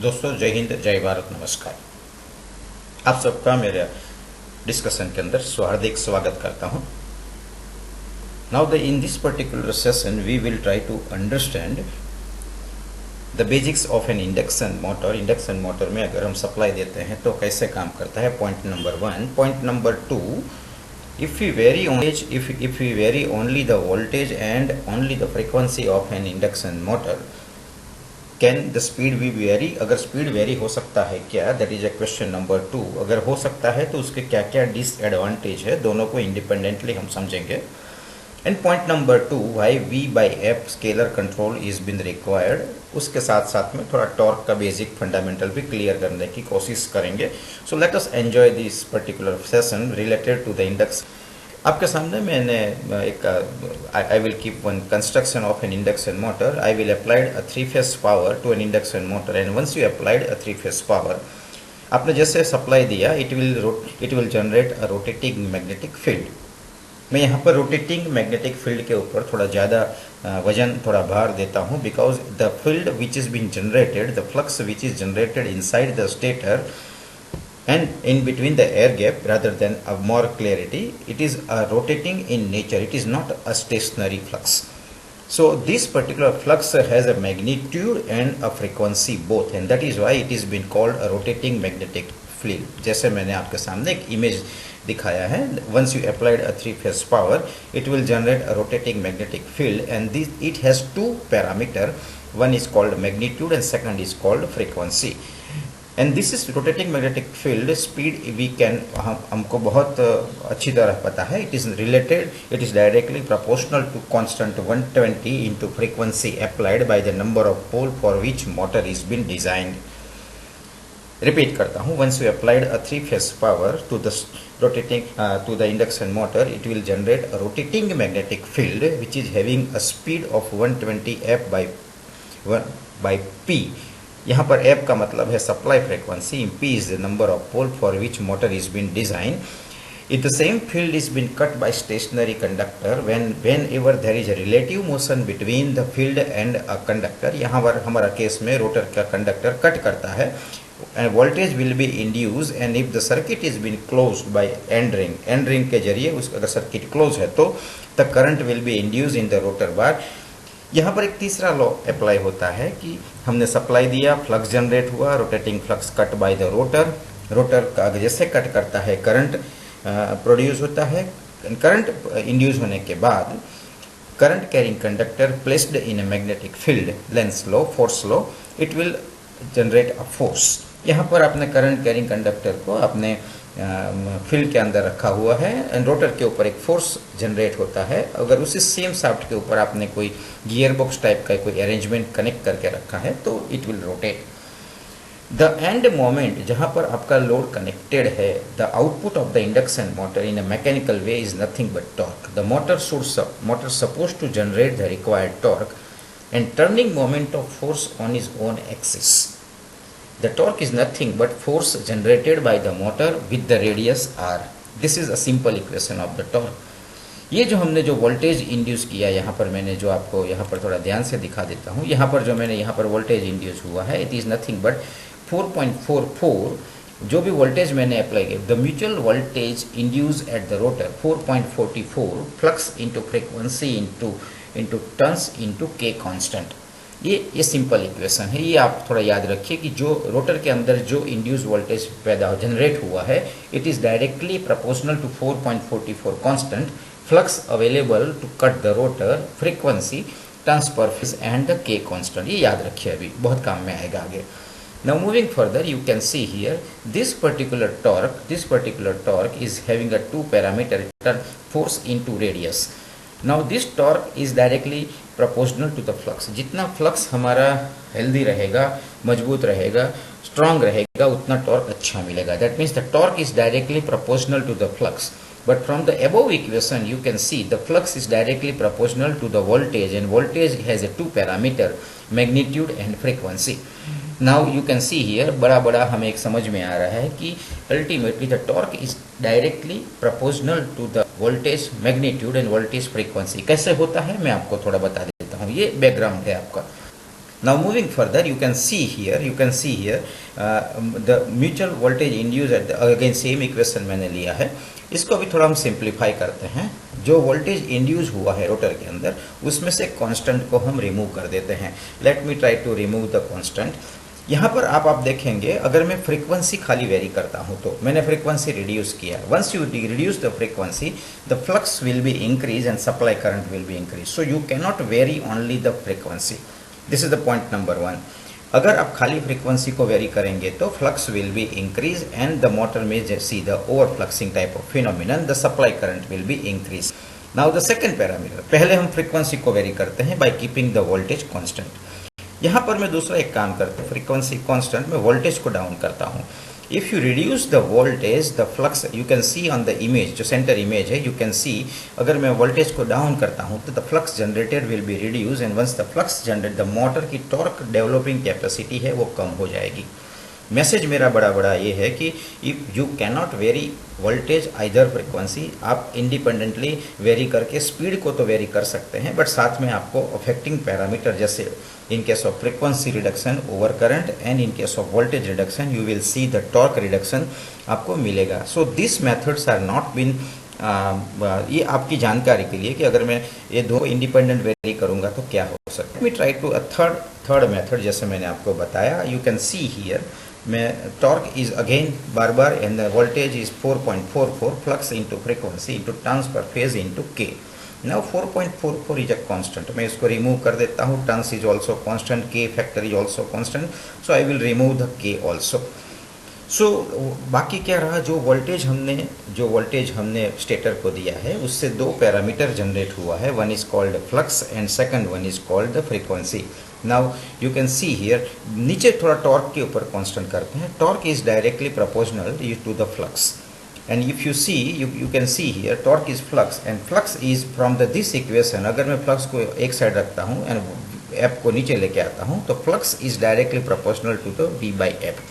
दोस्तों जय हिंद जय भारत नमस्कार। आप सबका मेरे डिस्कशन के अंदर हार्दिक स्वागत करता हूं। Now in this particular session we will try to understand the basics of an induction motor. Induction motor में अगर हम सप्लाई देते हैं तो कैसे काम करता है, point number 1। Point number 2, if we vary only the voltage and only the frequency of an induction motor, can the speed भी वेरी? अगर स्पीड वेरी हो सकता है क्या, that is a question number 2। अगर हो सकता है तो उसके क्या क्या डिसएडवांटेज है, दोनों को इंडिपेंडेंटली हम समझेंगे। And point number 2, why V by F scalar control is been required. उसके साथ साथ में थोड़ा टॉर्क का बेसिक फंडामेंटल भी क्लियर करने की कोशिश करेंगे। So let us enjoy this particular session related to the induction. आपके सामने मैंने एक I will keep one construction of an induction motor. I will applied a 3-फेज power to an induction motor and once you applied a 3-फेज power, आपने जैसे supply दिया it will generate a rotating magnetic field. मैं यहाँ पर rotating magnetic field के ऊपर थोड़ा ज़्यादा वजन, थोड़ा भार देता हूँ, because the field which is been generated, the flux which is generated inside the stator and in between the air gap, rather than a more clarity, it is a rotating in nature, it is not a stationary flux. So this particular flux has a magnitude and a frequency both, and that is why it is been called a rotating magnetic field. जैसे मैंने आपके सामने एक image दिखाया है, once you applied a 3-phase power it will generate a rotating magnetic field, and this it has two parameter, one is called magnitude and second is called frequency. And this is rotating magnetic field speed we can, हमको बहुत अच्छी तरह पता है, it is related, it is directly proportional to constant 120 into frequency applied by the number of pole for which motor is been designed. Repeat करता हूँ, once you applied a 3-फेज power to the to the induction motor, it will generate a rotating magnetic field which is having a speed of 120 f by p. यहाँ पर F का मतलब है supply frequency, P is the number of pole for which motor is been design. If the same field is been cut by stationary conductor whenever there is a relative motion between the field and a conductor, यहाँ पर हमारा case में rotor का conductor cut करता है, and voltage will be induced, and if the circuit is been closed by end ring के जरिए अगर सर्किट क्लोज है तो the current will be induced in the rotor bar। यहाँ पर एक तीसरा लॉ अप्लाई होता है कि हमने सप्लाई दिया, फ्लक्स जनरेट हुआ, rotating flux cut by the rotor का जैसे कट करता है करंट प्रोड्यूस होता है। करंट इंड्यूस होने के बाद current carrying conductor placed in a magnetic field, Lenz law, force law, it will generate a force. यहाँ पर आपने करंट कैरिंग कंडक्टर को अपने फील्ड के अंदर रखा हुआ है एंड रोटर के ऊपर एक फोर्स जनरेट होता है। अगर उसी सेम शाफ्ट के ऊपर आपने कोई गियर बॉक्स टाइप का कोई अरेंजमेंट कनेक्ट करके रखा है तो it will rotate. The end moment जहाँ पर आपका लोड कनेक्टेड है, the output of the induction motor in a mechanical way is nothing but torque. The motor suppose to generate the required torque and turning moment of force on its own axis. The torque is nothing but force generated by the motor with the radius r. This is a simple equation of the torque. ये जो हमने जो voltage induce किया, यहाँ पर मैंने जो आपको यहाँ पर थोड़ा ध्यान से दिखा देता हूँ, यहाँ पर जो मैंने यहाँ पर वोल्टेज इंड्यूस हुआ है, इट इज़ नथिंग बट 4.44। जो भी वोल्टेज मैंने अप्लाई किया, the mutual voltage induce at the rotor 4.44 flux into frequency into turns into के कांस्टेंट। ये सिंपल इक्वेशन है, ये आप थोड़ा याद रखिए कि जो रोटर के अंदर जो इंड्यूस वोल्टेज पैदा जनरेट हुआ है, it is directly proportional to 4.44 constant flux available to cut the rotor, frequency, turns per phase and the K constant. ये याद रखिए, अभी बहुत काम में आएगा आगे। Now moving further, you can see here this particular torque is having a two parameter, force into radius. Now this torque is directly proportional to the flux. जितना फ्लक्स हमारा हेल्दी रहेगा, मजबूत रहेगा, स्ट्रांग रहेगा, उतना टॉर्क अच्छा मिलेगा। That means the torque is directly proportional to the flux. But from the above equation you can see the flux is directly proportional to the voltage, and voltage has a two parameter, magnitude and frequency. Now you can see here बड़ा हमें एक समझ में आ रहा है कि ultimately the torque is directly proportional to the voltage magnitude and voltage frequency। कैसे होता है मैं आपको थोड़ा बता देता हूँ, ये बैकग्राउंड है आपका। Now moving further, you can see here the mutual voltage induced at the, again same equation मैंने लिया है, इसको अभी थोड़ा हम सिंप्लीफाई करते हैं। जो वोल्टेज इंड्यूस हुआ है रोटर के अंदर उसमें से कांस्टेंट को हम रिमूव कर देते हैं। Let me try to remove the constant. यहाँ पर आप देखेंगे अगर मैं फ्रीक्वेंसी खाली वेरी करता हूँ तो मैंने फ्रीक्वेंसी रिड्यूस किया। Once you reduce the frequency the flux will be increase and supply current will be increase, so you can not vary only the frequency. This is the point number 1। अगर आप खाली frequency को vary करेंगे तो flux will be increase and the motor में see the overfluxing type of phenomenon, the supply current will be increase. Now the second parameter, पहले हम frequency को वेरी करते हैं by keeping the voltage constant. यहाँ पर मैं दूसरा एक काम करता हूँ, फ्रीक्वेंसी कांस्टेंट में वोल्टेज को डाउन करता हूँ। If you reduce the voltage the flux, you can see on the image, जो सेंटर इमेज है, यू कैन सी अगर मैं वोल्टेज को डाउन करता हूँ तो the flux generated will be reduce and once the flux generate the motor की torque developing capacity है वो कम हो जाएगी। मैसेज मेरा बड़ा ये है कि if you can not very voltage either frequency, आप इंडिपेंडेंटली वेरी करके स्पीड को तो वेरी कर सकते हैं बट साथ में आपको अफेक्टिंग पैरामीटर जैसे in case of frequency reduction over current and in case of voltage reduction you will see the torque reduction आपको मिलेगा। so these methods are not been ये आपकी जानकारी के लिए कि अगर मैं ये दो इंडिपेंडेंट वेरी करूंगा तो क्या हो सकता है। Me try to third method, जैसे मैंने आपको बताया, यू कैन सी हियर मैं torque is again bar and the voltage is 4.44 flux into frequency into turns per phase into K. Now 4.44 is a constant, मैं इसको रिमूव कर देता हूँ। टर्न्स इज ऑल्सो कॉन्स्टेंट, के factor is also constant, so I will remove the के also. सो बाकी क्या रहा, जो वोल्टेज हमने स्टेटर को दिया है उससे दो पैरामीटर जनरेट हुआ है, one is called flux and second one is called the frequency. Now you can see here, नीचे थोड़ा टॉर्क के ऊपर कांस्टेंट करते हैं। Torque is directly proportional to the flux and if you see you can see here torque is flux and flux is from this equation। अगर मैं flux को एक साइड रखता हूँ एंड एफ को नीचे लेके आता हूँ तो flux is directly proportional to the v by f।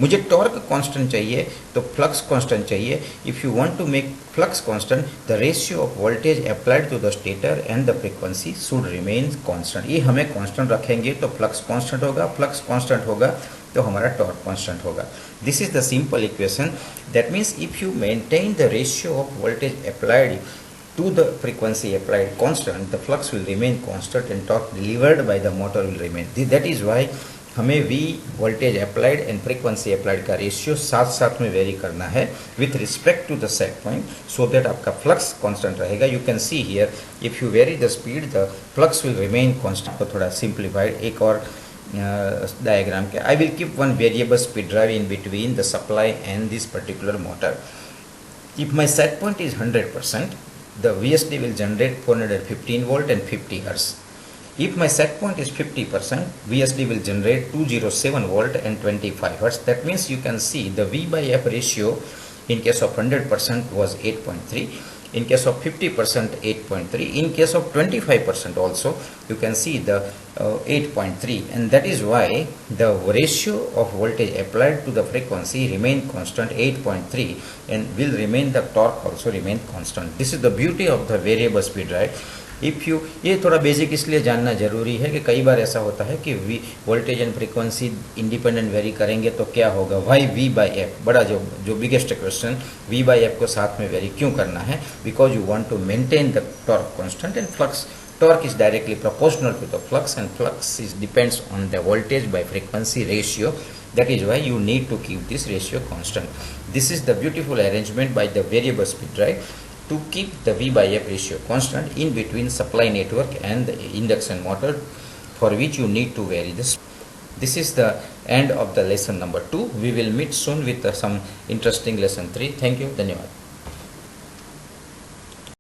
मुझे टॉर्क कांस्टेंट चाहिए तो फ्लक्स कांस्टेंट चाहिए। If you want to make flux constant the ratio of voltage applied to the stator and the frequency should remain constant. ये हमें constant रखेंगे तो flux constant होगा, flux constant होगा तो हमारा टॉर्क कांस्टेंट होगा। This is the simple equation. That means if you maintain the ratio of voltage applied to the frequency applied constant, the flux will remain constant and torque delivered by the motor will remain। That is why हमें V voltage applied and frequency applied का ratio साथ साथ में vary करना है with respect to the set point, so that आपका flux constant रहेगा। You can see here if you vary the speed the flux will remain constant. को थोड़ा सिंप्लीफाइड एक और डायग्राम के, I will keep one variable speed drive in between the supply and this particular motor. If my set point is 100%, the VSD will generate 415 volt and 50 hertz. If my set point is 50%, VSD will generate 207 volt and 25 hertz. That means you can see the V by F ratio in case of 100% was 8.3, in case of 50% 8.3, in case of 25% also you can see the 8.3, and that is why the ratio of voltage applied to the frequency remain constant 8.3 and will remain, the torque also remain constant. This is the beauty of the variable speed drive. If you, ये थोड़ा basic इसलिए जानना ज़रूरी है कि कई बार ऐसा होता है कि V voltage and frequency independent very करेंगे तो क्या होगा, वाई V by F, बड़ा जो biggest question, V by F को साथ में वेरी क्यों करना है, because you want to maintain the torque constant and flux torque is directly proportional to the flux and flux is depends on the voltage by frequency ratio. That is why you need to keep this ratio constant. This is the beautiful arrangement by the variable speed drive to keep the V by F ratio constant in between supply network and the induction motor, for which you need to vary this. This is the end of the lesson number 2. We will meet soon with some interesting lesson 3. Thank you. Dhanyawad.